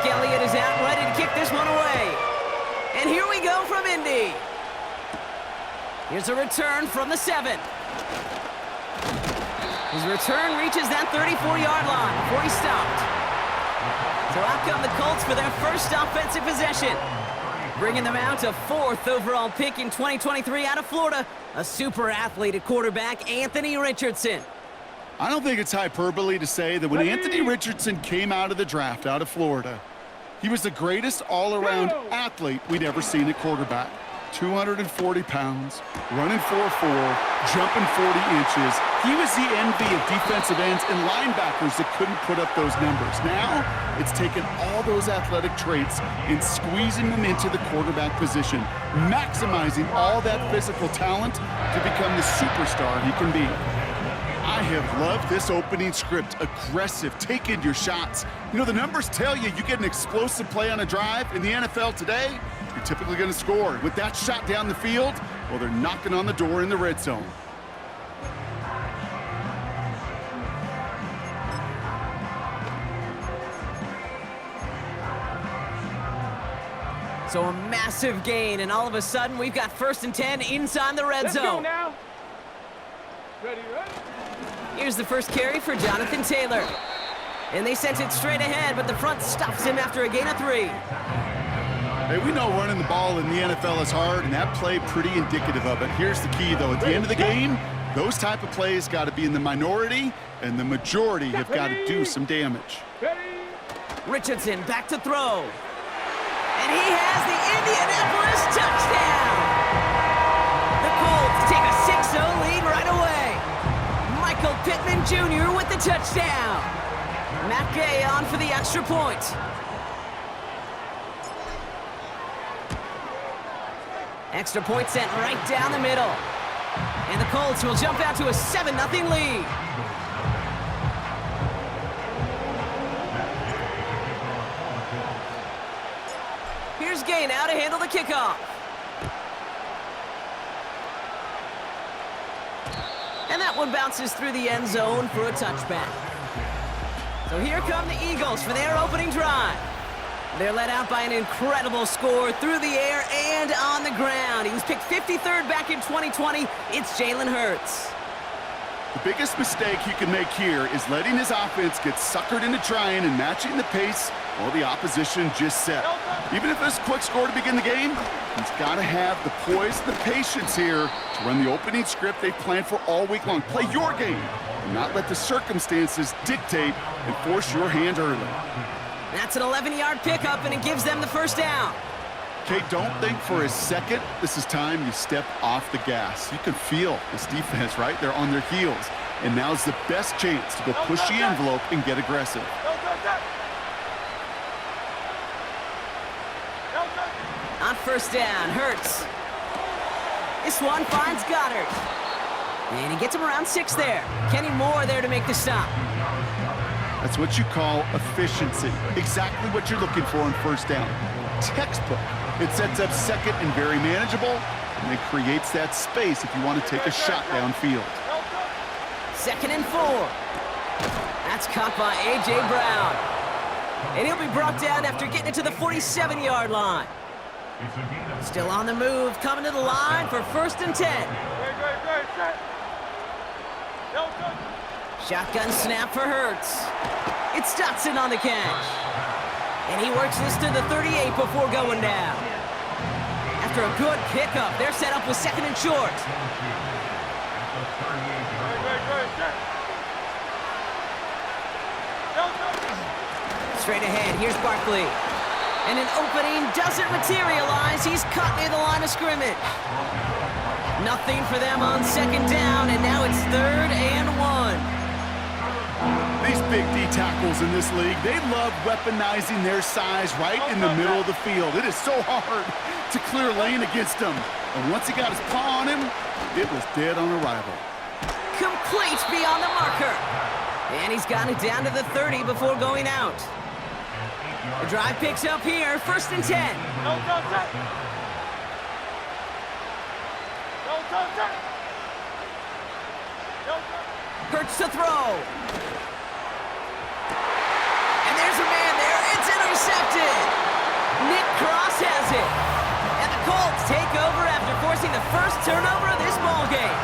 Zeke Elliott is out, ready to kick this one away. And here we go from Indy. Here's a return from the 7. His return reaches that 34-yard line before he stopped. So out come the Colts for their first offensive possession. Bringing them out to 4th overall pick in 2023 out of Florida, a super athlete at quarterback, Anthony Richardson. I don't think it's hyperbole to say that when Anthony Richardson came out of the draft out of Florida, he was the greatest all-around athlete we'd ever seen at quarterback. 240 pounds, running 4.4, jumping 40 inches. He was the envy of defensive ends and linebackers that couldn't put up those numbers. Now, it's taken all those athletic traits and squeezing them into the quarterback position, maximizing all that physical talent to become the superstar he can be. I have loved this opening script. Aggressive, taking your shots. You know, the numbers tell you you get an explosive play on a drive in the NFL today, you're typically going to score. With that shot down the field, well, they're knocking on the door in the red zone. So a massive gain, and all of a sudden, we've got 1st and 10 inside the red zone. Let's go now. Ready. Here's the first carry for Jonathan Taylor. And they sent it straight ahead, but the front stops him after a gain of 3. Hey, we know running the ball in the NFL is hard, and that play pretty indicative of it. Here's the key, though. At the end of the game, those type of plays got to be in the minority, and the majority have got to do some damage. Richardson back to throw. And he has the Indianapolis touchdown! The Colts take a 6-0 lead right away. Michael Pittman Jr. with the touchdown. Matt Gay on for the extra point. Extra point sent right down the middle. And the Colts will jump out to a 7-0 lead. Here's Gay now to handle the kickoff. And that one bounces through the end zone for a touchback. So here come the Eagles for their opening drive. They're led out by an incredible score through the air and on the ground. He was picked 53rd back in 2020. It's Jalen Hurts. The biggest mistake he can make here is letting his offense get suckered into trying and matching the pace while the opposition just set. Even if it's a quick score to begin the game, he's got to have the poise and the patience here to run the opening script they've planned for all week long. Play your game and not let the circumstances dictate and force your hand early. That's an 11-yard pickup, and it gives them the first down. Okay, don't think for a second this is time you step off the gas. You can feel this defense, right? They're on their heels. And now's the best chance to go push the envelope and get aggressive. On first down, Hurts. This one finds Goddard. And he gets him around 6 there. Kenny Moore there to make the stop. That's what you call efficiency. Exactly what you're looking for on first down. Textbook. It sets up second and very manageable, and it creates that space if you want to take a shot downfield. 2nd and 4. That's caught by A.J. Brown. And he'll be brought down after getting it to the 47-yard line. Still on the move, coming to the line for 1st and 10. Shotgun snap for Hurts. It's Dotson on the catch. And he works this to the 38 before going down. After a good pickup, they're set up with 2nd and short. Straight ahead, here's Barkley. And an opening doesn't materialize. He's caught near the line of scrimmage. Nothing for them on 2nd down, and now it's 3rd and 1. These big D tackles in this league, they love weaponizing their size right in the middle of the field. It is so hard to clear lane against them. And once he got his paw on him, it was dead on arrival. Complete beyond the marker. And he's got it down to the 30 before going out. The drive picks up here, 1st and 10. Hurts to throw. And there's a man there. It's intercepted. turnover of this ball game.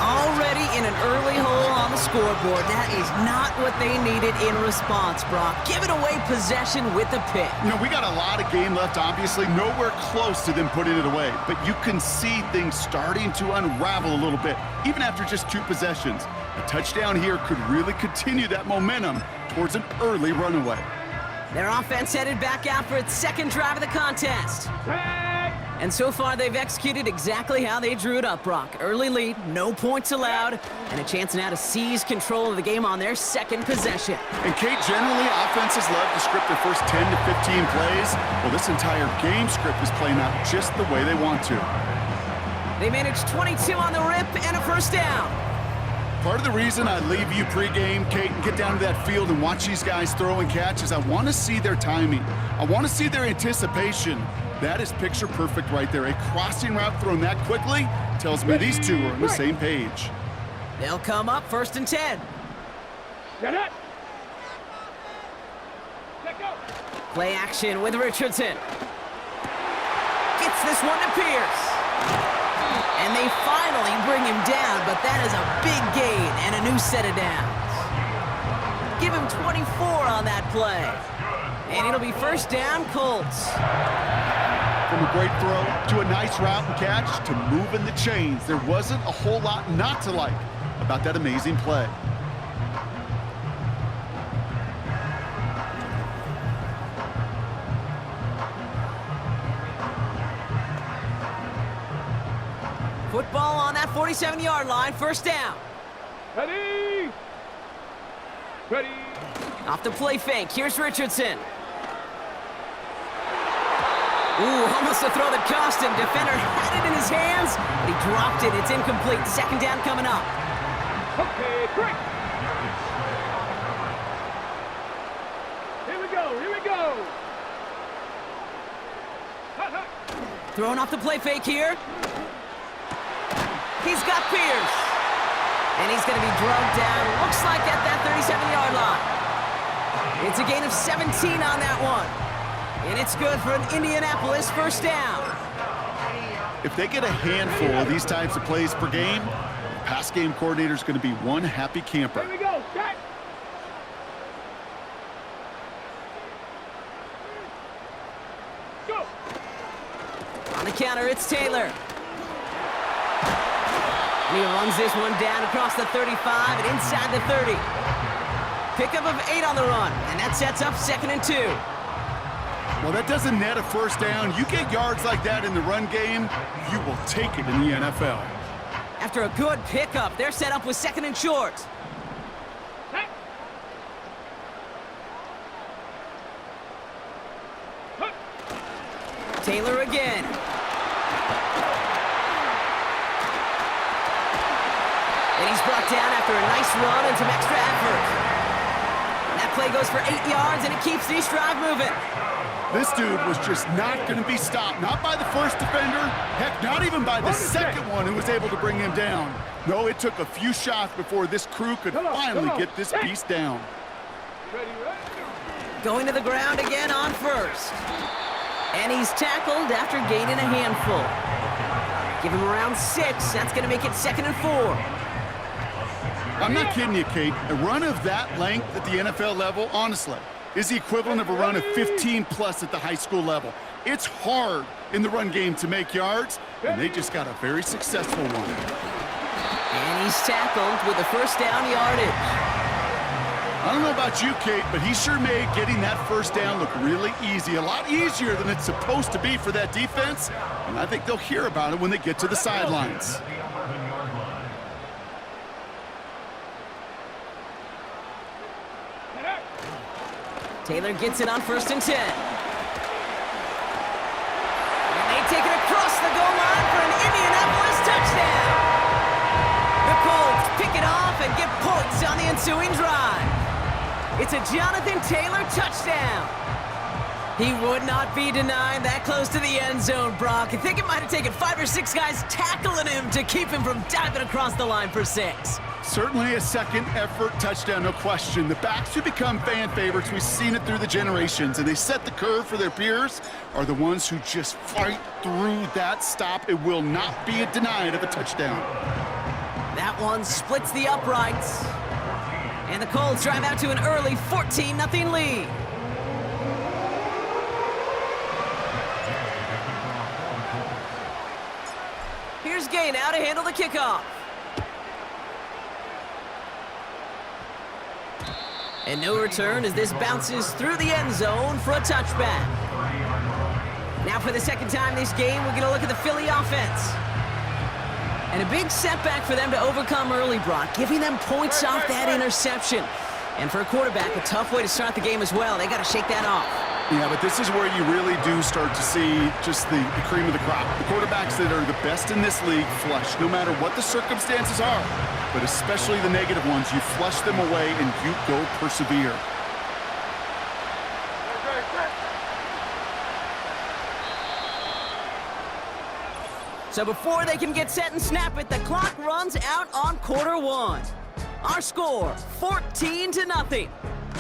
Already in an early hole on the scoreboard. That is not what they needed in response, Brock. Giving away possession with the pick. You know, we got a lot of game left, obviously. Nowhere close to them putting it away. But you can see things starting to unravel a little bit, even after just 2 possessions. A touchdown here could really continue that momentum towards an early runaway. Their offense headed back out for its second drive of the contest. And so far, they've executed exactly how they drew it up, Brock. Early lead, no points allowed, and a chance now to seize control of the game on their second possession. And Kate, generally, offenses love to script their first 10 to 15 plays. Well, this entire game script is playing out just the way they want to. They managed 22 on the rip and a first down. Part of the reason I leave you pregame, Kate, and get down to that field and watch these guys throw and catch is I want to see their timing. I want to see their anticipation. That is picture perfect right there. A crossing route thrown that quickly tells me these two are on the same page. They'll come up 1st and 10. Set it. Let go. Play action with Richardson. Gets this one to Pierce. And they finally bring him down, but that is a big gain and a new set of downs. Give him 24 on that play. And it'll be first down, Colts. From a great throw to a nice route and catch to moving the chains, there wasn't a whole lot not to like about that amazing play. Football on that 47-yard line, first down. Ready. Ready. Off the play fake, here's Richardson. Ooh, almost a throw that cost him. Defender had it in his hands, but he dropped it. It's incomplete. Second down coming up. Okay, break. Here we go. Here we go. Hut, hut. Throwing off the play fake here. He's got Pierce. And he's going to be drugged down. Looks like at that 37-yard line. It's a gain of 17 on that one. And it's good for an Indianapolis first down. If they get a handful of these types of plays per game, the pass game coordinator is going to be one happy camper. Here we go. Set. Go. On the counter, it's Taylor. And he runs this one down across the 35 and inside the 30. Pickup of 8 on the run, and that sets up 2nd and 2. Well, that doesn't net a first down. You get yards like that in the run game, you will take it in the NFL. After a good pickup, they're set up with 2nd and short. Set. Hut. Taylor again. And he's brought down after a nice run and some extra effort. And that play goes for 8 yards, and it keeps this drive moving. This dude was just not going to be stopped. Not by the first defender. Heck, not even by the second one who was able to bring him down. No, it took a few shots before this crew could finally get this beast down. Ready, ready. Going to the ground again on first. And he's tackled after gaining a handful. Give him around 6. That's going to make it 2nd and 4. I'm not kidding you, Kate. A run of that length at the NFL level, honestly, is the equivalent of a run of 15-plus at the high school level. It's hard in the run game to make yards, and they just got a very successful one. And he's tackled with the first down yardage. I don't know about you, Kate, but he sure made getting that first down look really easy. A lot easier than it's supposed to be for that defense, and I think they'll hear about it when they get to the sidelines. Taylor gets it on 1st and 10. And they take it across the goal line for an Indianapolis touchdown. The Colts pick it off and get points on the ensuing drive. It's a Jonathan Taylor touchdown. He would not be denied that close to the end zone, Brock. I think it might have taken 5 or 6 guys tackling him to keep him from diving across the line for 6. Certainly a second effort touchdown, no question. The backs who become fan favorites, we've seen it through the generations, and they set the curve for their peers, are the ones who just fight through that stop. It will not be denied of a touchdown. That one splits the uprights. And the Colts drive out to an early 14-0 lead. Here's Gay now to handle the kickoff. And no return as this bounces through the end zone for a touchback. Now for the second time this game, we're going to look at the Philly offense. And a big setback for them to overcome early, Brock, giving them points off that interception. And for a quarterback, a tough way to start the game as well. They got to shake that off. Yeah, but this is where you really do start to see just the cream of the crop. The quarterbacks that are the best in this league flush, no matter what the circumstances are. But especially the negative ones, you flush them away and you go persevere. So before they can get set and snap it, the clock runs out on quarter one. Our score, 14-0.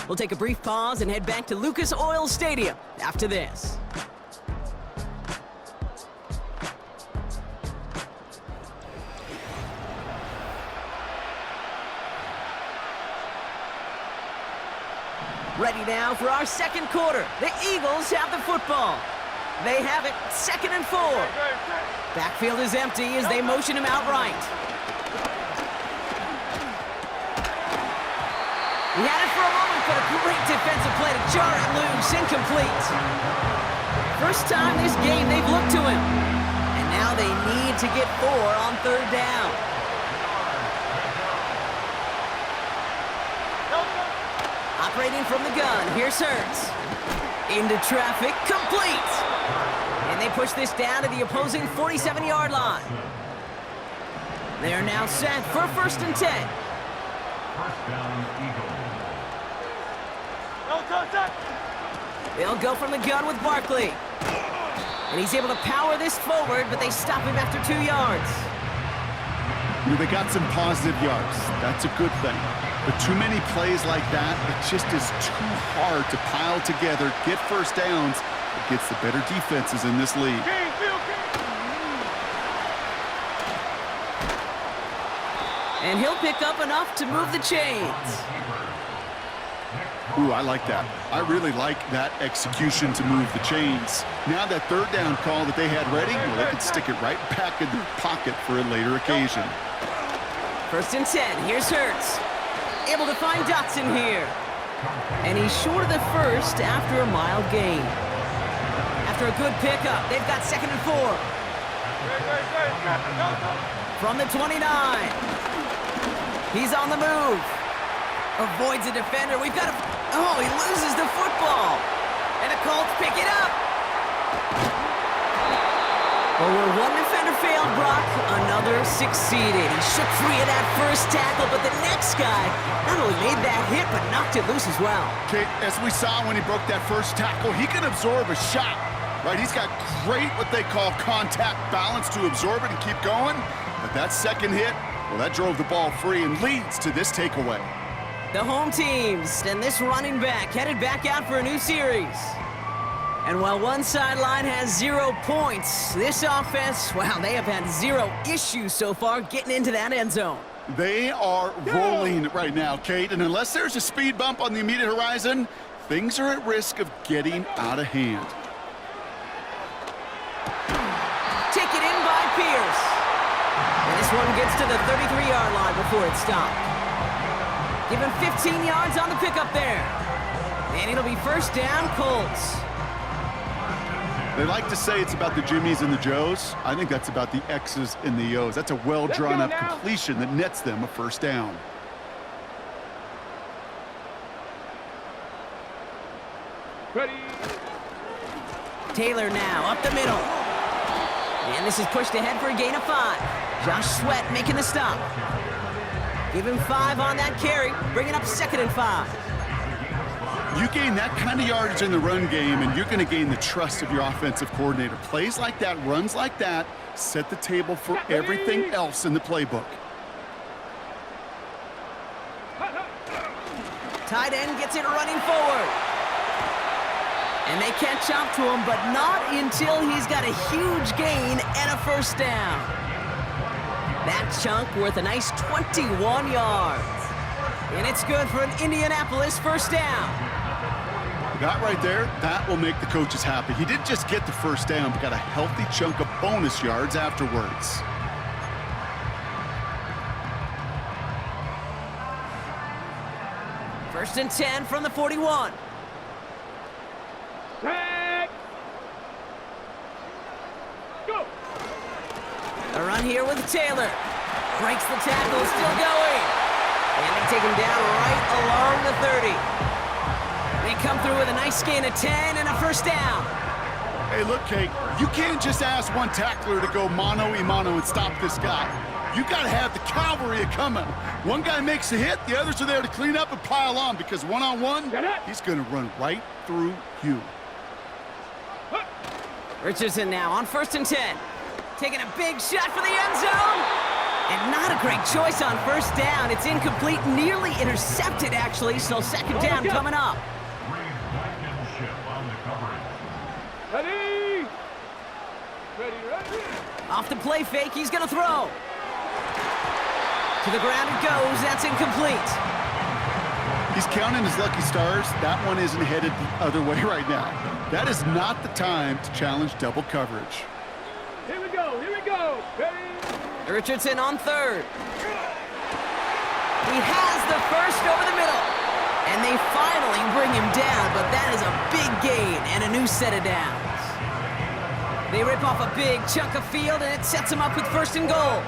We'll take a brief pause and head back to Lucas Oil Stadium after this. Ready now for our second quarter. The Eagles have the football. They have it, 2nd and 4. Backfield is empty as they motion him outright. He had it for a moment, but a great defensive play to jar it loose, incomplete. First time this game they've looked to him. And now they need to get 4 on 3rd down. Operating from the gun, here's Hurts. Into traffic, complete. And they push this down to the opposing 47-yard line. They are now set for 1st and 10. First down, Eagles. They'll go from the gun with Barkley. And he's able to power this forward, but they stop him after 2 yards. They got some positive yards. That's a good thing. But too many plays like that, it just is too hard to pile together, get first downs against the better defenses in this league. And he'll pick up enough to move the chains. Ooh, I like that. I really like that execution to move the chains. Now that 3rd down call that they had ready, well, they can stick it right back in their pocket for a later occasion. 1st and 10, here's Hurts. Able to find Dotson here. And he's short of the first after a mild gain. After a good pickup, they've got 2nd and 4. From the 29. He's on the move. Avoids a defender. We've got a... Oh, he loses the football. And the Colts pick it up. Well, where one defender failed, Brock, another succeeded. He shook free of that first tackle, but the next guy not only made that hit, but knocked it loose as well. Okay, as we saw when he broke that first tackle, he can absorb a shot, right? He's got great, what they call contact balance to absorb it and keep going. But that second hit, well, that drove the ball free and leads to this takeaway. The home teams and this running back headed back out for a new series. And while one sideline has 0 points, this offense, wow, they have had 0 issues so far getting into that end zone. They are rolling right now, Kate, and unless there's a speed bump on the immediate horizon, things are at risk of getting out of hand. Taken in by Pierce. And this one gets to the 33-yard line before it's stopped. Give him 15 yards on the pickup there. And it'll be 1st down, Colts. They like to say it's about the Jimmies and the Joes. I think that's about the X's and the O's. That's a well-drawn-up completion that nets them a 1st down. Ready. Taylor now up the middle. And this is pushed ahead for a gain of 5. Josh Sweat making the stop. Give him 5 on that carry, bringing up 2nd and 5. You gain that kind of yardage in the run game, and you're going to gain the trust of your offensive coordinator. Plays like that, runs like that, set the table for everything else in the playbook. Tight end gets it running forward. And they catch up to him, but not until he's got a huge gain and a first down. That chunk worth a nice 21 yards. And it's good for an Indianapolis first down. That right there, that will make the coaches happy. He didn't just get the first down, but got a healthy chunk of bonus yards afterwards. First and 10 from the 41. Tag. Go. A run here with Taylor. Breaks the tackle, still going. And they take him down right along the 30. They come through with a nice gain of 10 and a first down. Hey, look, Kate, you can't just ask one tackler to go mano-a-mano and stop this guy. You got to have the cavalry coming. One guy makes a hit, the others are there to clean up and pile on, because one-on-one, he's going to run right through you. Richardson now on first and 10. Taking a big shot for the end zone. And not a great choice on first down. It's incomplete, nearly intercepted, actually, so second down coming up. Ready. Ready, ready. Off the play fake, he's going to throw. To the ground it goes, that's incomplete. He's counting his lucky stars. That one isn't headed the other way right now. That is not the time to challenge double coverage. Here we go, here we go. Ready. Richardson on third. He has the first over the middle. And they finally bring him down, but that is a big gain and a new set of downs. They rip off a big chunk of field, and it sets them up with first and goal.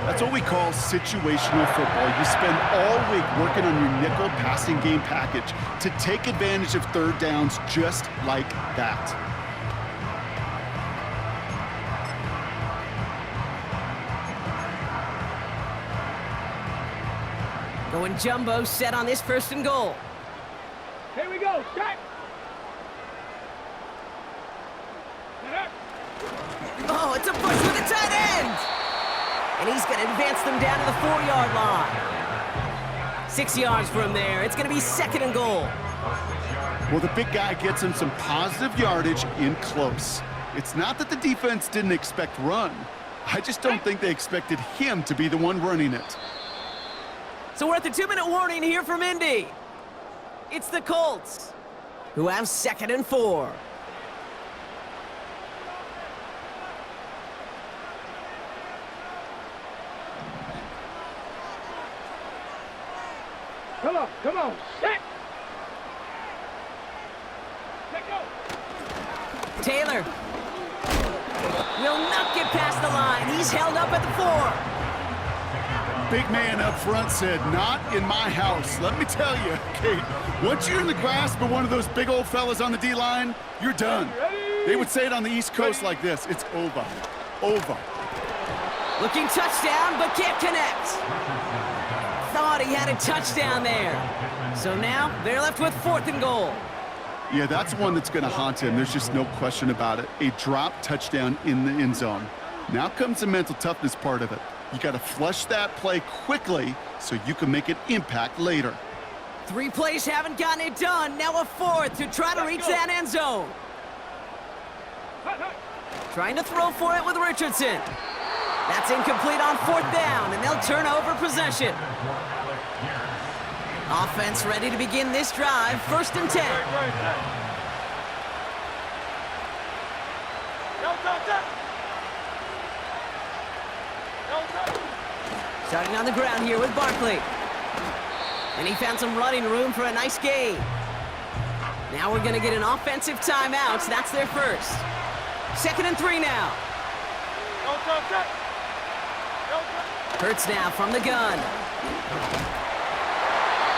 That's what we call situational football. You spend all week working on your nickel passing game package to take advantage of third downs just like that. Going jumbo set on this first and goal. Here we go. Jack. Oh, it's a push with the tight end. And he's going to advance them down to the 4-yard line. 6 yards from there. It's going to be second and goal. Well, the big guy gets him some positive yardage in close. It's not that the defense didn't expect run. I just don't think they expected him to be the one running it. So we're at the 2-minute warning here from Indy. It's the Colts, who have second and 4. Come on, set. Let go. Taylor will not get past the line. He's held up at the 4. Big man up front said, "Not in my house." Let me tell you, Kate, once you're in the grasp of one of those big old fellas on the D-line, you're done. They would say it on the East Coast like this: it's over. Over. Looking touchdown, but can't connect. Thought he had a touchdown there. So now they're left with 4th and goal. Yeah, that's one that's going to haunt him. There's just no question about it. A drop touchdown in the end zone. Now comes the mental toughness part of it. You got to flush that play quickly so you can make an impact later. 3 plays haven't gotten it done. Now a 4th to try to reach that end zone. Trying to throw for it with Richardson. That's incomplete on 4th down, and they'll turn over possession. Offense ready to begin this drive. 1st and 10. Starting on the ground here with Barkley. And he found some running room for a nice gain. Now we're going to get an offensive timeout. So that's their first. 2nd and 3 now. Hurts now from the gun.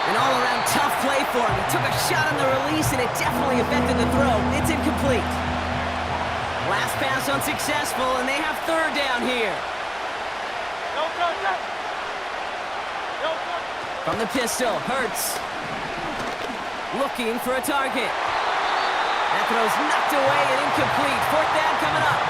An all-around tough play for him. He took a shot on the release, and it definitely affected the throw. It's incomplete. Last pass unsuccessful, and they have 3rd down here. From the pistol, Hurts. Looking for a target. That throw's knocked away and incomplete. 4th down coming up.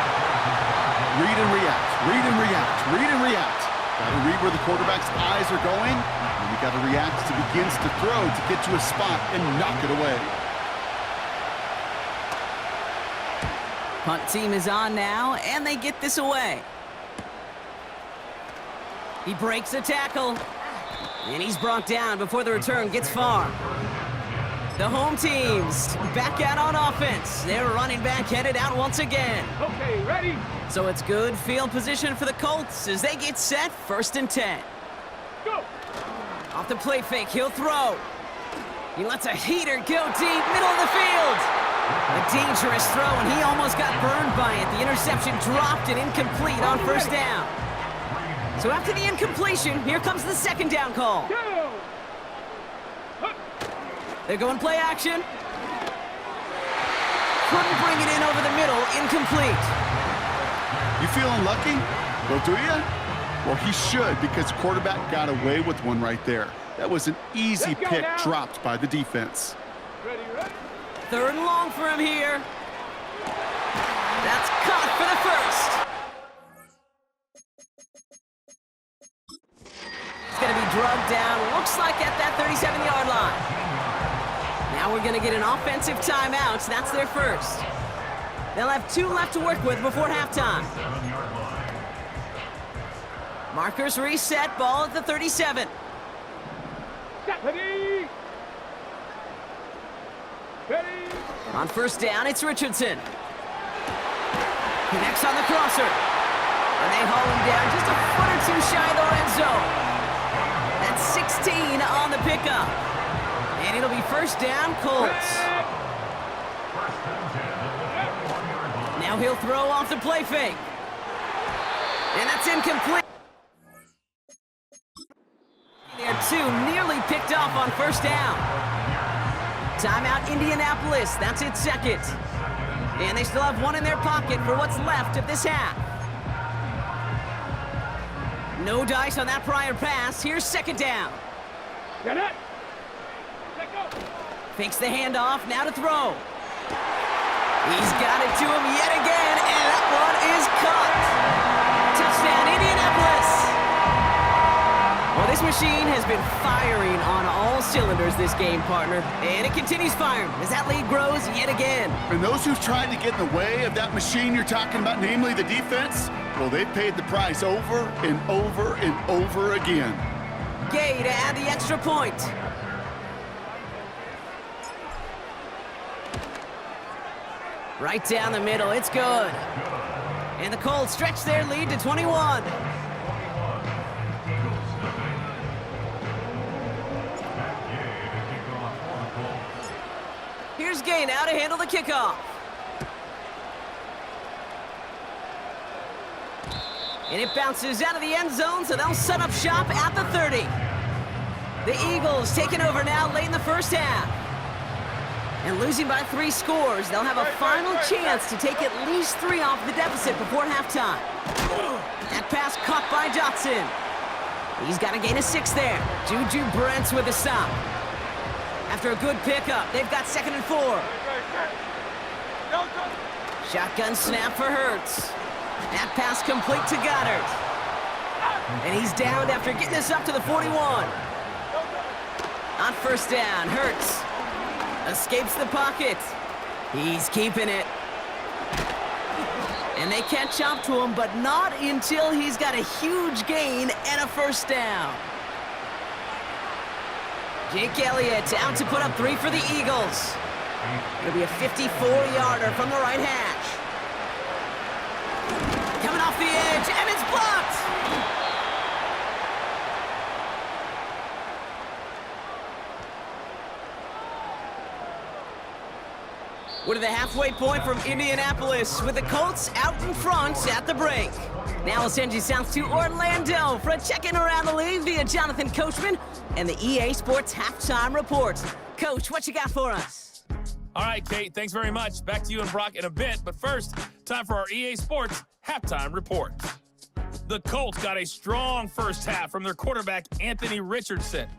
Read and react, read and react, read and react. Got to read where the quarterback's eyes are going, and you got to react as he begins to throw to get to a spot and knock it away. Punt team is on now, and they get this away. He breaks a tackle, and he's brought down before the return gets far. The home team's back out on offense. Their running back headed out once again. Okay, ready? So it's good field position for the Colts as they get set, 1st and 10. Go! Off the play fake, he'll throw. He lets a heater go deep, middle of the field. A dangerous throw, and he almost got burned by it. The interception dropped and incomplete on 1st down. So after the incompletion, here comes the 2nd down call. Go! They're going play action. Couldn't bring it in over the middle, incomplete. You feeling lucky? Well, do you? Well, he should, because the quarterback got away with one right there. That was an easy pick dropped by the defense. Ready, ready? 3rd and long for him here. That's caught for the 1st. It's going to be drugged down, looks like at that 37-yard line. Now we're going to get an offensive timeout. That's their 1st. They'll have 2 left to work with before halftime. Markers reset, ball at the 37. Ready? Ready? On 1st down, it's Richardson. Connects on the crosser. And they haul him down just a foot or 2 shy of the red zone. That's 16 on the pickup. And it'll be 1st down, Colts. Now he'll throw off the play fake. And that's incomplete. There are 2 nearly picked off on 1st down. Timeout, Indianapolis. That's its 2nd. And they still have 1 in their pocket for what's left of this half. No dice on that prior pass. Here's 2nd down. Get it! Let go! Fakes the handoff, now to throw. He's got it to him yet again, and that one is caught. Touchdown, Indianapolis. Well, this machine has been firing on all cylinders this game, partner. And it continues firing as that lead grows yet again. And those who've tried to get in the way of that machine you're talking about, namely the defense, well, they've paid the price over and over and over again. Gay to add the extra point. Right down the middle, it's good. And the Colts stretch their lead to 21. Here's Gay now to handle the kickoff. And it bounces out of the end zone, so they'll set up shop at the 30. The Eagles taking over now late in the 1st half. And losing by 3 scores, they'll have a final chance to take at least 3 off the deficit before halftime. That pass caught by Dotson. He's got to gain a 6 there. Juju Brents with a stop. After a good pickup, they've got 2nd and 4. Shotgun snap for Hurts. That pass complete to Goddard. And he's downed after getting this up to the 41. On 1st down, Hurts escapes the pocket. He's keeping it. And they catch up to him, but not until he's got a huge gain and a 1st down. Jake Elliott out to put up 3 for the Eagles. It'll be a 54-yarder from the right hash. Coming off the edge, and it's blocked! We're to the halfway point from Indianapolis with the Colts out in front at the break. Now we'll send you south to Orlando for a check-in around the league via Jonathan Coachman and the EA Sports Halftime Report. Coach, what you got for us? All right, Kate, thanks very much. Back to you and Brock in a bit, but first, time for our EA Sports Halftime Report. The Colts got a strong 1st half from their quarterback, Anthony Richardson.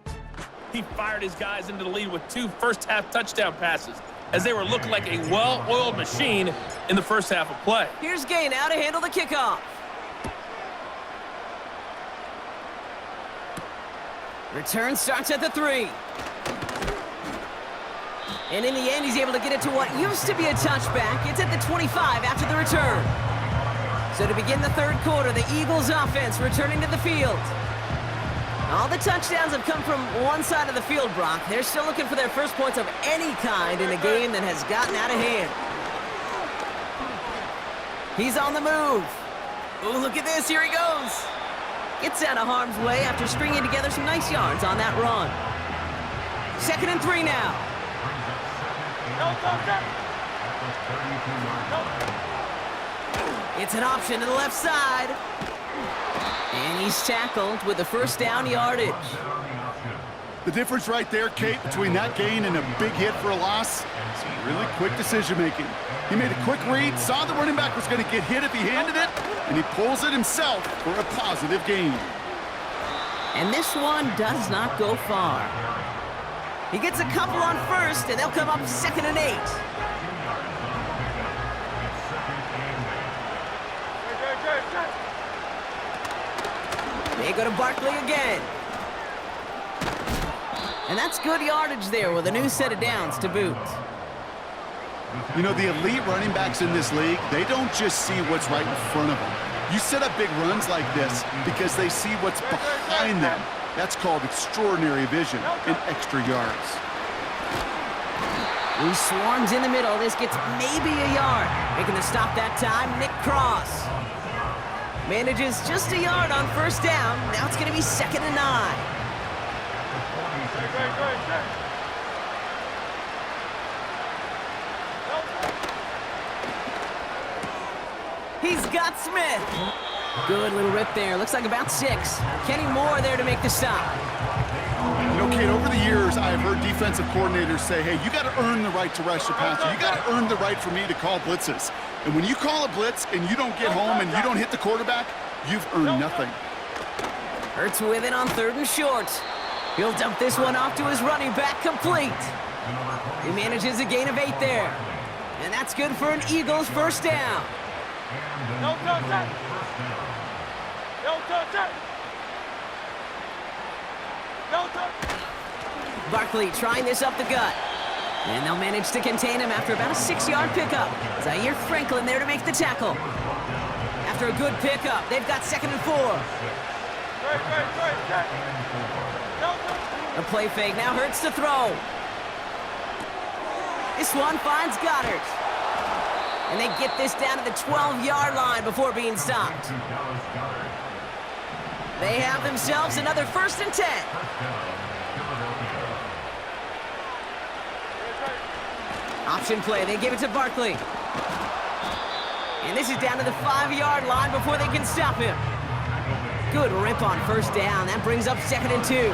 He fired his guys into the lead with 2 first-half touchdown passes, as they were looking like a well-oiled machine in the 1st half of play. Here's Gay now to handle the kickoff. Return starts at the 3. And in the end, he's able to get it to what used to be a touchback. It's at the 25 after the return. So to begin the third quarter, the Eagles offense returning to the field. All the touchdowns have come from one side of the field, Brock. They're still looking for their first points of any kind in a game that has gotten out of hand. He's on the move. Oh, look at this. Here he goes. Gets out of harm's way after stringing together some nice yards on that run. 2nd and 3 now. It's an option to the left side. And he's tackled with the first down yardage. The difference right there, Kate, between that gain and a big hit for a loss, is really quick decision-making. He made a quick read, saw the running back was going to get hit if he handed it, and he pulls it himself for a positive gain. And this one does not go far. He gets a couple on first, and they'll come up 2nd and 8. They go to Barkley again. And that's good yardage there with a new set of downs to boot. You know, the elite running backs in this league, they don't just see what's right in front of them. You set up big runs like this because they see what's behind them. That's called extraordinary vision and extra yards. He swarms in the middle. This gets maybe a yard. Making the stop that time, Nick Cross. Manages just a yard on first down. Now it's going to be 2nd and 9. He's got Smith. Good little rip there. Looks like about 6. Kenny Moore there to make the stop. You know, Kate, over the years, I've heard defensive coordinators say, hey, you got to earn the right to rush the passer. You got to earn the right for me to call blitzes. And when you call a blitz and you don't get home and you don't hit the quarterback, you've earned nothing. Hurts with it on 3rd and short. He'll dump this one off to his running back, complete. He manages a gain of 8 there. And that's good for an Eagles first down. No touch. No touch. No touch. Barkley trying this up the gut. And they'll manage to contain him after about a 6-yard pickup. Zaire Franklin there to make the tackle. After a good pickup, they've got 2nd and 4. A play fake now hurts to throw. This one finds Goddard. And they get this down to the 12-yard line before being stopped. They have themselves another 1st and 10. Option play, they give it to Barkley. And this is down to the 5-yard line before they can stop him. Good rip on first down. That brings up 2nd and 2.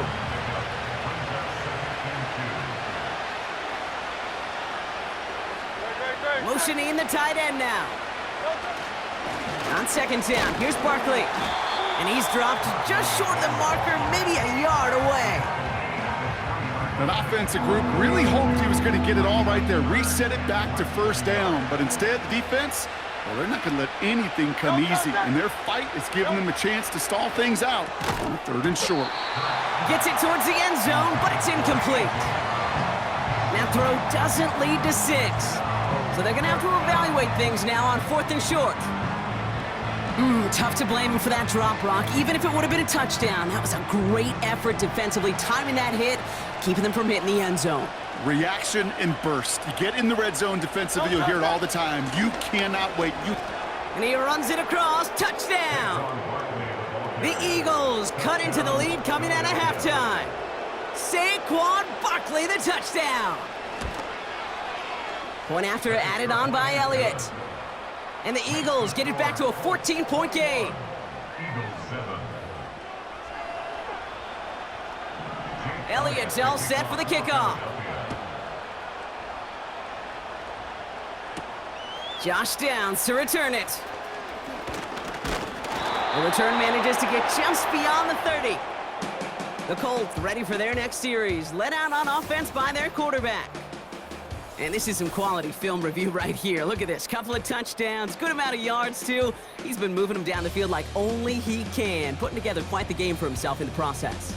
Motioning the tight end now. On 2nd down, here's Barkley. And he's dropped just short of the marker, maybe a yard away. An offensive group really hoped he was going to get it all right there, reset it back to first down. But instead, the defense, well, they're not going to let anything come easy. And their fight is giving them a chance to stall things out on 3rd and short. Gets it towards the end zone, but it's incomplete. That throw doesn't lead to 6. So they're going to have to evaluate things now on 4th and short. Tough to blame him for that drop, Brock. Even if it would have been a touchdown, that was a great effort defensively, timing that hit, keeping them from hitting the end zone. Reaction and burst. You get in the red zone defensively, you'll hear it all the time. You cannot wait. And he runs it across. Touchdown! The Eagles cut into the lead coming out of halftime. Saquon Barkley, the touchdown. Point after added on by Elliott. And the Eagles get it back to a 14-point game. Elliott's all set for the kickoff. Josh Downs to return it. The return manages to get just beyond the 30. The Colts ready for their next series, led out on offense by their quarterback. And this is some quality film review right here. Look at this. Couple of touchdowns, good amount of yards, too. He's been moving them down the field like only he can, putting together quite the game for himself in the process.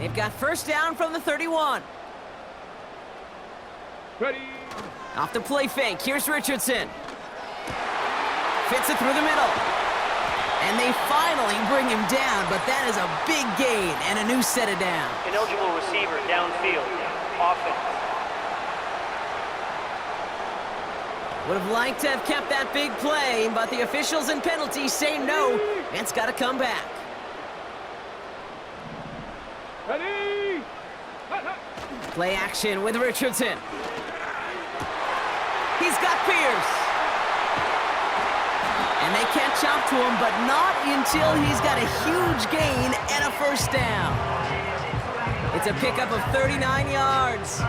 They've got first down from the 31. Ready. Off the play fake, here's Richardson. Fits it through the middle. And they finally bring him down, but that is a big gain and a new set of down. Ineligible receiver downfield. Offense. Would have liked to have kept that big play, but the officials and penalties say no. It's got to come back. Ready. Play action with Richardson. He's got Pierce. And they catch up to him, but not until he's got a huge gain and a first down. It's a pickup of 39 yards.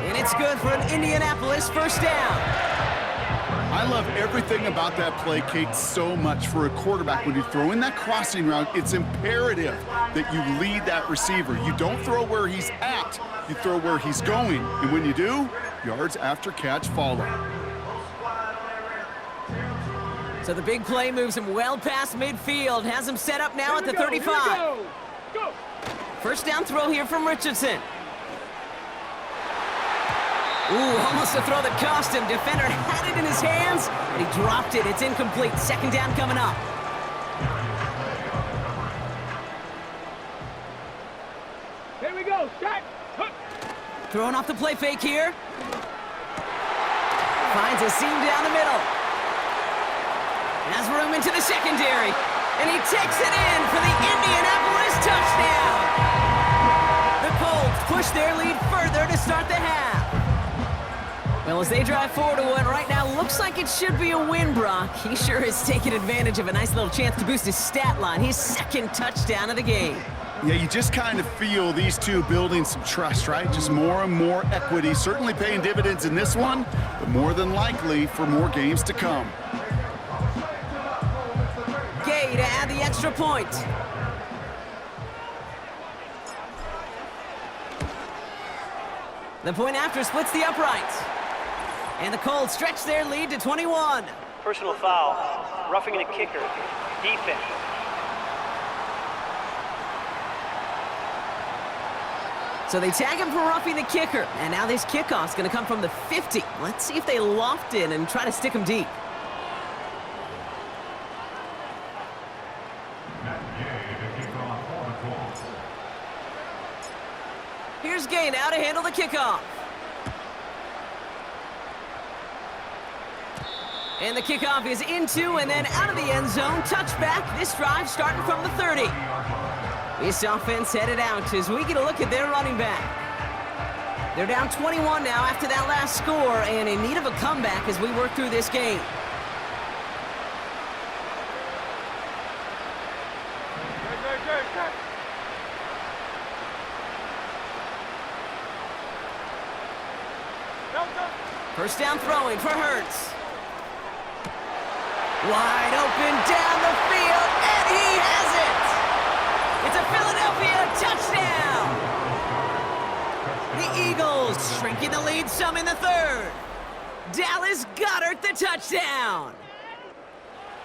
And it's good for an Indianapolis first down. I love everything about that play, Kate, so much for a quarterback. When you throw in that crossing route, it's imperative that you lead that receiver. You don't throw where he's at, you throw where he's going. And when you do, yards after catch follow. So the big play moves him well past midfield, has him set up now at the 35. Go. First down throw here from Richardson. Ooh, almost a throw that cost him. Defender had it in his hands, but he dropped it. It's incomplete. Second down coming up. Here we go. Set. Throwing off the play fake here. Finds a seam down the middle. Has room into the secondary. And he takes it in for the Indianapolis touchdown. The Colts push their lead further to start the half. Well, as they drive forward to what right now looks like it should be a win, Brock, he sure has taken advantage of a nice little chance to boost his stat line. His second touchdown of the game. Yeah, you just kind of feel these two building some trust, right? Just more and more equity. Certainly paying dividends in this one, but more than likely for more games to come. Gay to add the extra point. The point after splits the uprights. And the Colts stretch their lead to 21. Personal foul. Roughing the kicker. Defense. So they tag him for roughing the kicker. And now this kickoff's going to come from the 50. Let's see if they loft in and try to stick him deep. Here's Gay now to handle the kickoff. And the kickoff is into and then out of the end zone. Touchback. This drive starting from the 30. This offense headed out as we get a look at their running back. They're down 21 now after that last score and in need of a comeback as we work through this game. First down throwing for Hurts. Wide open down the field, and he has it! It's a Philadelphia touchdown! The Eagles shrinking the lead some in the third. Dallas Goedert the touchdown!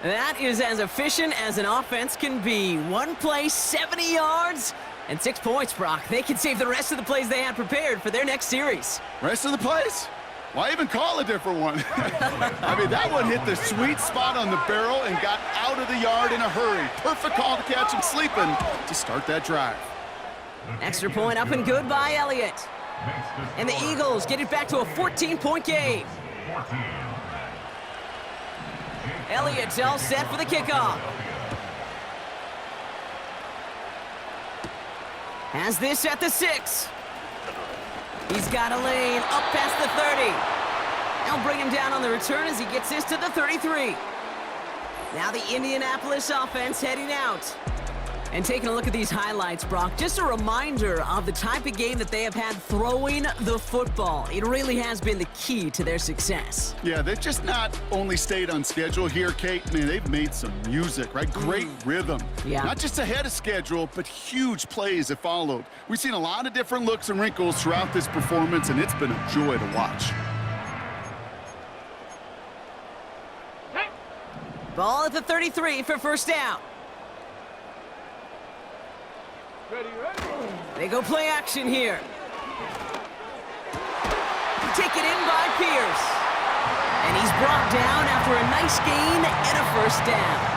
That is as efficient as an offense can be. One play, 70 yards, and 6 points, Brock. They can save the rest of the plays they had prepared for their next series. Rest of the plays? Why even call a different one? I mean, that one hit the sweet spot on the barrel and got out of the yard in a hurry. Perfect call to catch him sleeping to start that drive. Extra point up and good by Elliott. And the Eagles get it back to a 14-point game. Elliott's all set for the kickoff. Has this at the 6. He's got a lane up past the 30. They'll bring him down on the return as he gets this to the 33. Now the Indianapolis offense heading out. And taking a look at these highlights, Brock, just a reminder of the type of game that they have had throwing the football. It really has been the key to their success. Yeah, they've just not only stayed on schedule here, Kate. Man, they've made some music, right? Great rhythm. Yeah. Not just ahead of schedule, but huge plays have followed. We've seen a lot of different looks and wrinkles throughout this performance, and it's been a joy to watch. Ball at the 33 for first down. Ready, ready. They go play action here. Taken in by Pierce. And he's brought down after a nice gain and a first down.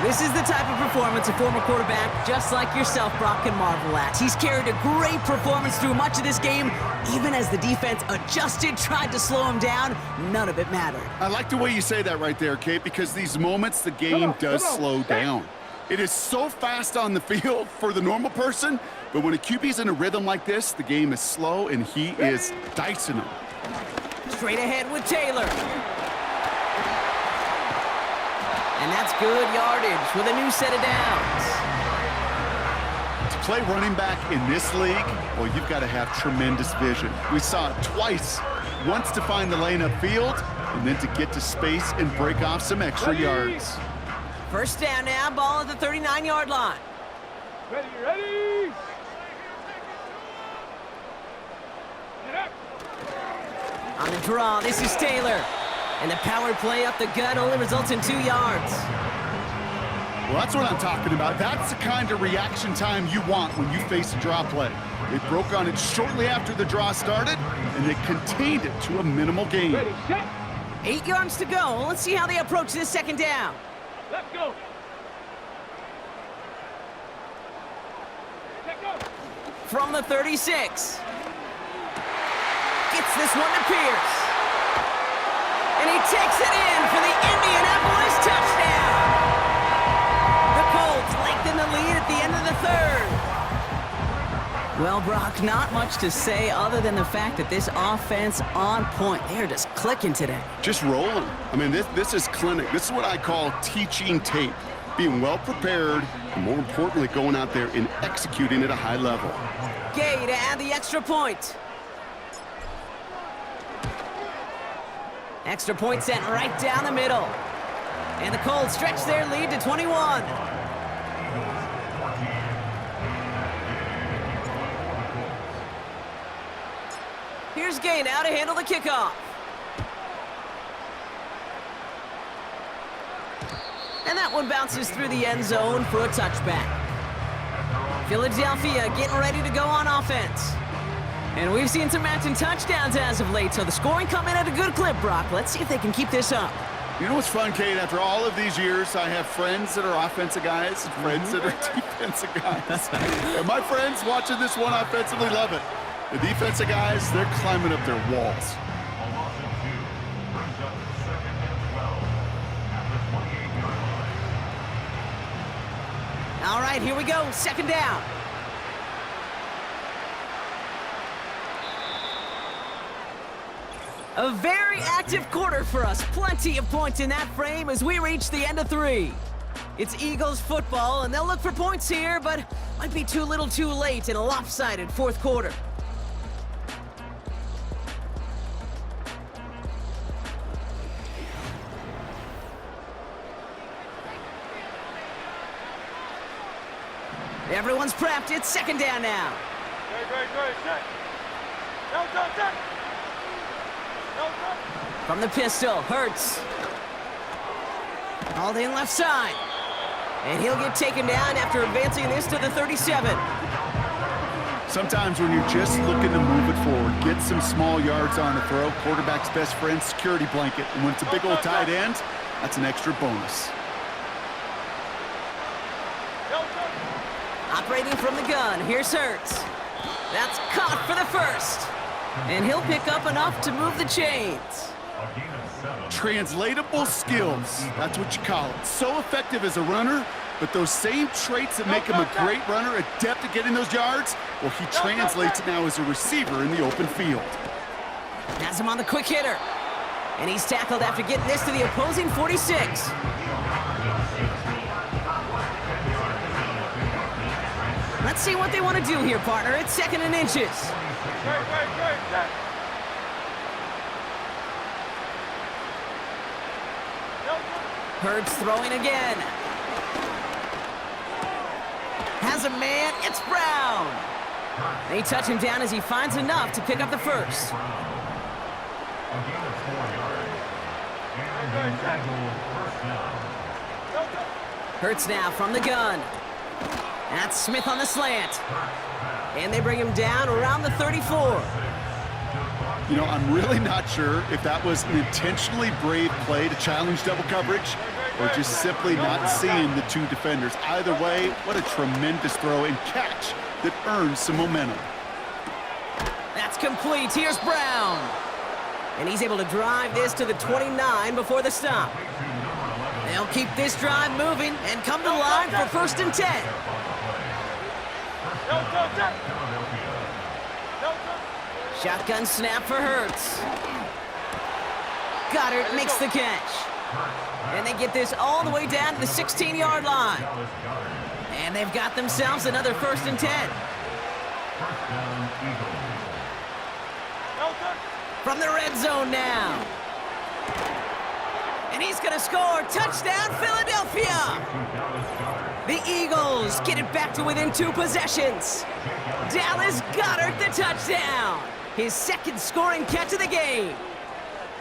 This is the type of performance a former quarterback just like yourself, Brock, can marvel at. He's carried a great performance through much of this game. Even as the defense adjusted, tried to slow him down, none of it mattered. I like the way you say that right there, Kate, because these moments the game does slow down. It is so fast on the field for the normal person, but when a QB's in a rhythm like this, the game is slow and he is dicing them. Straight ahead with Taylor. And that's good yardage with a new set of downs. To play running back in this league, well, you've got to have tremendous vision. We saw it twice. Once to find the lane upfield, and then to get to space and break off some extra yards. First down now, ball at the 39-yard line. Ready, ready. Get up. On the draw, this is Taylor. And the power play up the gut only results in 2 yards. Well, that's what I'm talking about. That's the kind of reaction time you want when you face a draw play. They broke on it shortly after the draw started, and they contained it to a minimal gain. Ready, set. 8 yards to go. Let's see how they approach this second down. Let's go. Let go. From the 36. Gets this one to Pierce. And he takes it in for the Indianapolis touchdown. The Colts lengthen the lead at the end of the third. Well, Brock, not much to say other than the fact that this offense on point. They're just clicking today. Just rolling. I mean, this is clinic. This is what I call teaching tape. Being well prepared, and more importantly, going out there and executing at a high level. Gay to add the extra point. Extra point sent right down the middle. And the Colts stretch their lead to 21. Here's Gay now to handle the kickoff. And that one bounces through the end zone for a touchback. Philadelphia getting ready to go on offense. And we've seen some matching touchdowns as of late, so the scoring coming at a good clip, Brock. Let's see if they can keep this up. You know what's fun, Kate? After all of these years, I have friends that are offensive guys and friends that are defensive guys. And my friends watching this one offensively love it. The defensive guys, they're climbing up their walls. All right, here we go. Second down. A very active quarter for us. Plenty of points in that frame as we reach the end of 3. It's Eagles football, and they'll look for points here, but might be too little too late in a lopsided fourth quarter. Everyone's prepped. It's second down now. Great, set. No, set. From the pistol, Hurts. All in left side. And he'll get taken down after advancing this to the 37. Sometimes when you're just looking to move it forward, get some small yards on the throw, quarterback's best friend, security blanket. And when it's a big old tight end, that's an extra bonus. Operating from the gun, here's Hurts. That's caught for the first. And he'll pick up enough to move the chains. Translatable skills, that's what you call it. So effective as a runner, but those same traits that make him a great runner, adept at getting those yards, well, he translates it now as a receiver in the open field. Has him on the quick hitter. And he's tackled after getting this to the opposing 46. Let's see what they want to do here, partner. It's second and inches. Great, set. Hurts throwing again. Has a man, it's Brown. They touch him down as he finds enough to pick up the first. Hurts now from the gun. That's Smith on the slant. And they bring him down around the 34. You know, I'm really not sure if that was an intentionally brave play to challenge double coverage or just simply not seeing the two defenders. Either way, what a tremendous throw and catch that earns some momentum. That's complete. Here's Brown. And he's able to drive this to the 29 before the stop. They'll keep this drive moving and come to the line for 1st and 10. Shotgun snap for Hurts. Goddard makes the catch. And they get this all the way down to the 16-yard line. And they've got themselves another 1st and 10. From the red zone now. And he's going to score. Touchdown, Philadelphia. The Eagles get it back to within 2 possessions. Dallas Goedert the touchdown. His 2nd scoring catch of the game.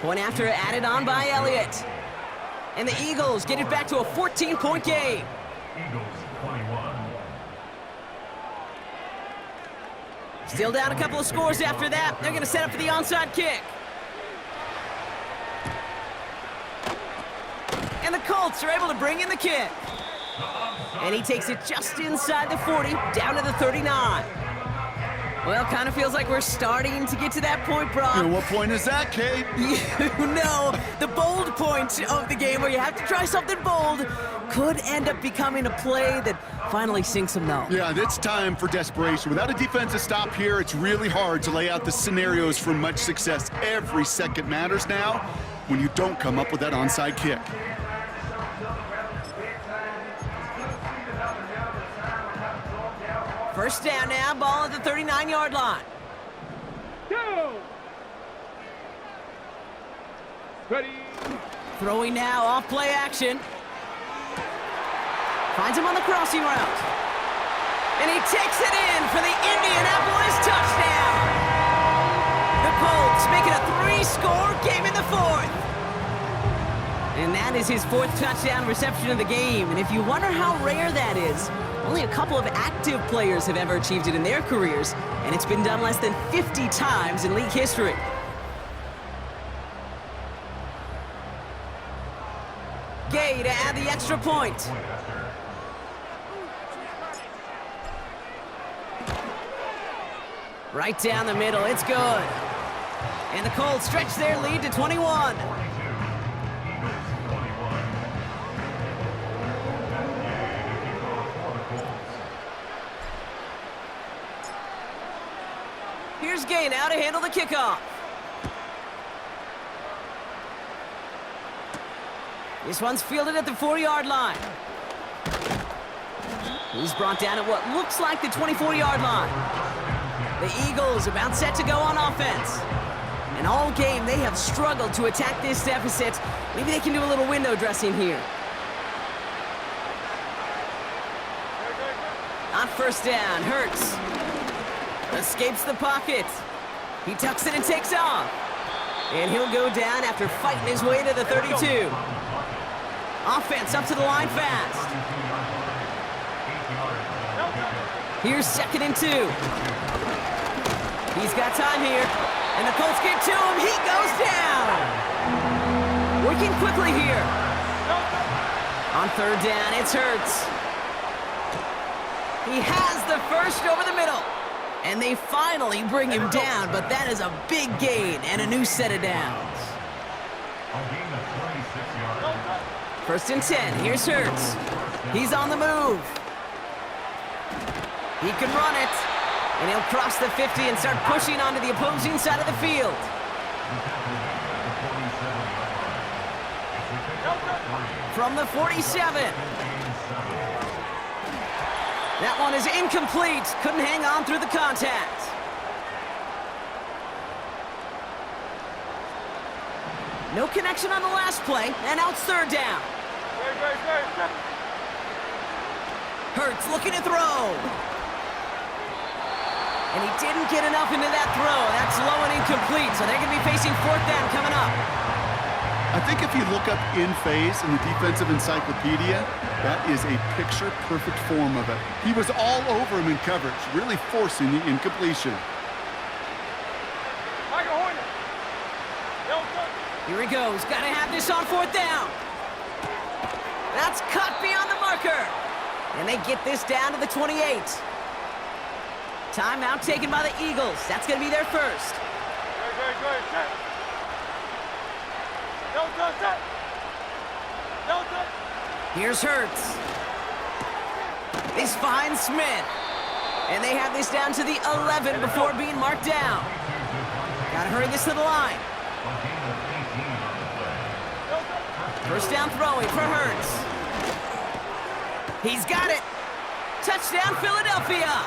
Point after added on by Elliott. And the Eagles get it back to a 14-point game. Still down a couple of scores after that. They're going to set up for the onside kick. And the Colts are able to bring in the kick. And he takes it just inside the 40, down to the 39. Well, kind of feels like we're starting to get to that point, Brock. You know, what point is that, Kate? You know, the bold point of the game where you have to try something bold could end up becoming a play that finally sinks them, though. Yeah, it's time for desperation. Without a defensive stop here, it's really hard to lay out the scenarios for much success. Every second matters now when you don't come up with that onside kick. First down now, ball at the 39-yard line. Go! Ready? Throwing now, off play action. Finds him on the crossing route. And he takes it in for the Indianapolis touchdown. The Colts make it a 3-score game in the 4th. And that is his 4th touchdown reception of the game. And if you wonder how rare that is, only a couple of active players have ever achieved it in their careers, and it's been done less than 50 times in league history. Gay to add the extra point. Right down the middle, it's good. And the Colts stretch their lead to 21. Here's Gay now to handle the kickoff. This one's fielded at the 4-yard line. He's brought down at what looks like the 24-yard line. The Eagles about set to go on offense. And all game, they have struggled to attack this deficit. Maybe they can do a little window dressing here. On first down, Hurts escapes the pocket. He tucks it and takes off. And he'll go down after fighting his way to the 32. Offense up to the line fast. Here's 2nd and 2. He's got time here. And the Colts get to him. He goes down. Working quickly here. On 3rd down, it's Hurts. He has the first over the middle. And they finally bring him down, but that is a big gain and a new set of downs. 1st and 10, here's Hurts. He's on the move. He can run it. And he'll cross the 50 and start pushing onto the opposing side of the field. From the 47. That one is incomplete. Couldn't hang on through the contact. No connection on the last play, and now it's 3rd down. Hurts looking to throw. And he didn't get enough into that throw. That's low and incomplete, so they're going to be facing 4th down coming up. I think if you look up in phase in the defensive encyclopedia, that is a picture-perfect form of it. He was all over him in coverage, really forcing the incompletion. Here he goes. Got to have this on 4th down. That's cut beyond the marker. And they get this down to the 28. Timeout taken by the Eagles. That's going to be their first. Here's Hurts. This finds Smith. And they have this down to the 11 before being marked down. Got to hurry this to the line. First down throwing for Hurts. He's got it. Touchdown, Philadelphia.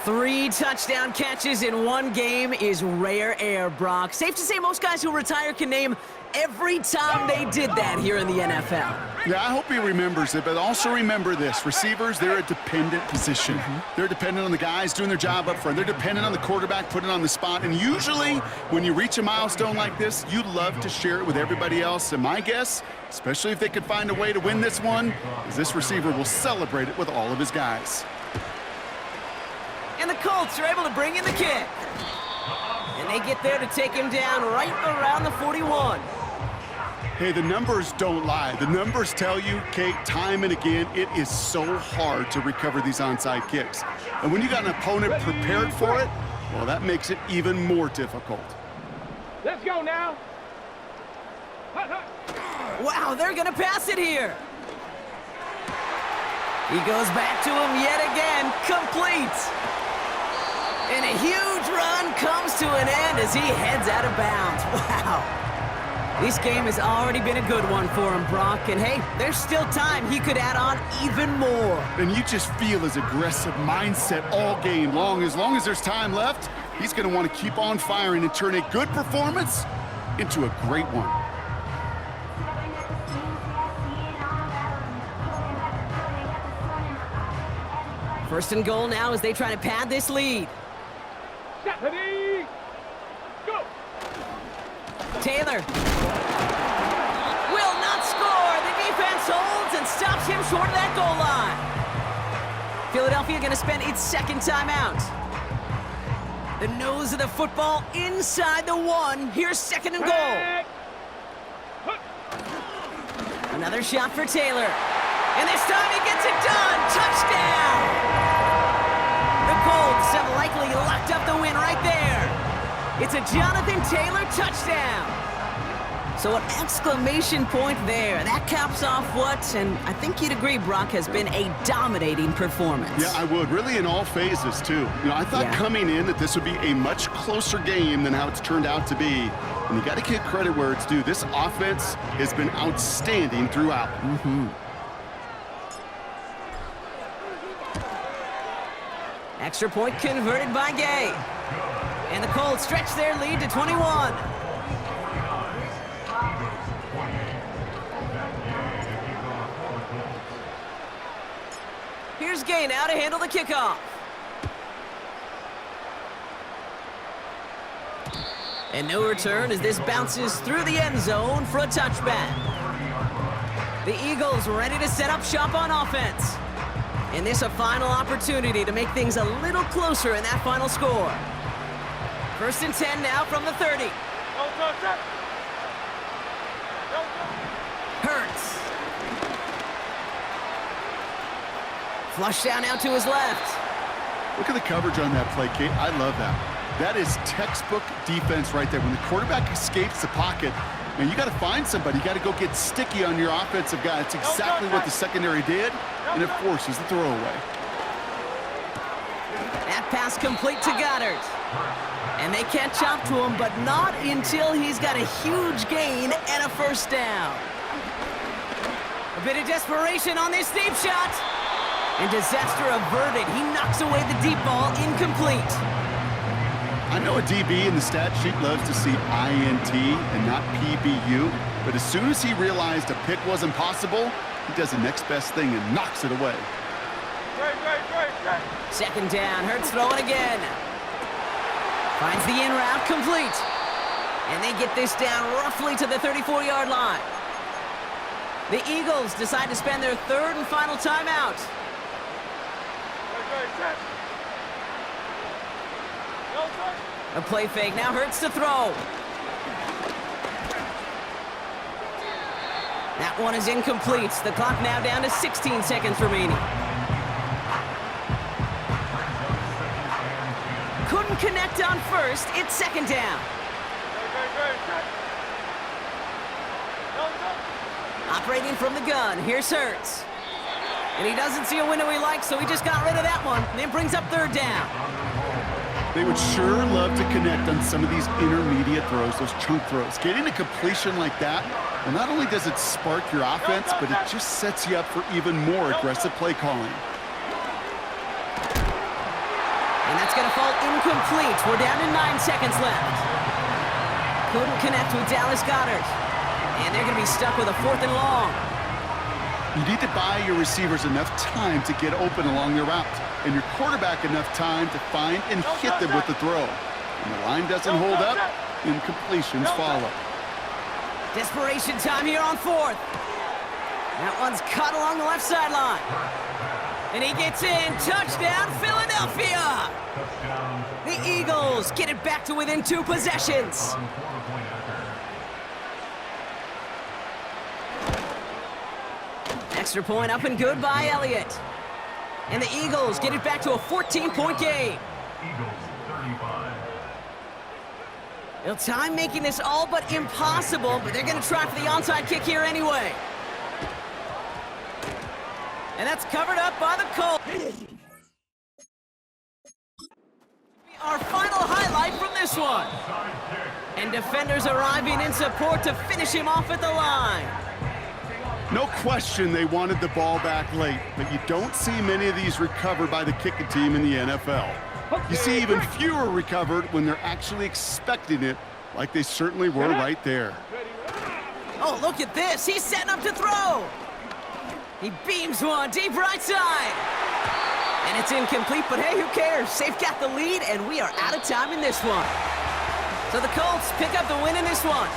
3 touchdown catches in one game is rare air, Brock. Safe to say most guys who retire can name every time they did that here in the NFL. Yeah, I hope he remembers it, but also remember this. Receivers, they're a dependent position. They're dependent on the guys doing their job up front. They're dependent on the quarterback putting it on the spot. And usually, when you reach a milestone like this, you love to share it with everybody else. And my guess, especially if they could find a way to win this one, is this receiver will celebrate it with all of his guys. And the Colts are able to bring in the kick. And they get there to take him down right around the 41. Hey, the numbers don't lie. The numbers tell you, Kate, time and again, it is so hard to recover these onside kicks. And when you got an opponent prepared for it, well, that makes it even more difficult. Let's go now. Wow, they're going to pass it here. He goes back to him yet again, complete. And a huge run comes to an end as he heads out of bounds. Wow. This game has already been a good one for him, Brock. And hey, there's still time. He could add on even more. And you just feel his aggressive mindset all game long. As long as there's time left, he's going to want to keep on firing and turn a good performance into a great one. First and goal now as they try to pad this lead. Ready, go. Taylor will not score. The defense holds and stops him short of that goal line. Philadelphia going to spend its second timeout. The nose of the football inside the 1. Here's second and goal. Another shot for Taylor. And this time he gets it done. Touchdown! The Colts have likely locked up the win right there. It's a Jonathan Taylor touchdown. So an exclamation point there. That caps off what, and I think you'd agree, Brock, has been a dominating performance. Yeah, I would. Really in all phases, too. You know, I thought coming in that this would be a much closer game than how it's turned out to be. And you got to give credit where it's due. This offense has been outstanding throughout. Extra point converted by Gay. And the Colts stretch their lead to 21. Here's Gay now to handle the kickoff. And no return as this bounces through the end zone for a touchback. The Eagles ready to set up shop on offense. And this a final opportunity to make things a little closer in that final score. First and 10 now from the 30. Hurts. Flush down out to his left. Look at the coverage on that play, Kate. I love that. That is textbook defense right there. When the quarterback escapes the pocket, man, you got to find somebody. You got to go get sticky on your offensive guy. It's exactly what the secondary did, and it forces the throwaway. That pass complete to Goddard. And they catch up to him, but not until he's got a huge gain and a first down. A bit of desperation on this deep shot. And disaster averted. He knocks away the deep ball, incomplete. I know a DB in the stat sheet loves to see INT and not PBU, but as soon as he realized a pick wasn't possible, he does the next best thing and knocks it away. Second down, Hurts throwing again. Finds the in route complete. And they get this down roughly to the 34-yard line. The Eagles decide to spend their third and final timeout. A play fake now hurts to throw. That one is incomplete. The clock now down to 16 seconds remaining. Couldn't connect on first. It's second down. Operating from the gun, here's Hurts. And he doesn't see a window he likes, so he just got rid of that one. And then brings up third down. They would sure love to connect on some of these intermediate throws, those chunk throws. Getting a completion like that, well, not only does it spark your offense, but it just sets you up for even more aggressive play calling. And that's going to fall incomplete. We're down to 9 seconds left. Couldn't connect with Dallas Goedert. And they're going to be stuck with a 4th and long. You need to buy your receivers enough time to get open along their route, and your quarterback enough time to find and hit them with the throw. When the line doesn't hold up, incompletions follow. Desperation time here on 4th. That one's cut along the left sideline. And he gets in. Touchdown, Philadelphia! The Eagles get it back to within 2 possessions. Extra point up and good by Elliott. And the Eagles get it back to a 14-point game. Well, time making this all but impossible, but they're going to try for the onside kick here anyway. And that's covered up by the Colts. Our final highlight from this one. And defenders arriving in support to finish him off at the line. No question they wanted the ball back late, but you don't see many of these recovered by the kicking team in the NFL. You see even fewer recovered when they're actually expecting it, like they certainly were right there. Oh, look at this. He's setting up to throw. He beams one deep right side. And it's incomplete, but hey, who cares? They've got the lead, and we are out of time in this one. So the Colts pick up the win in this one.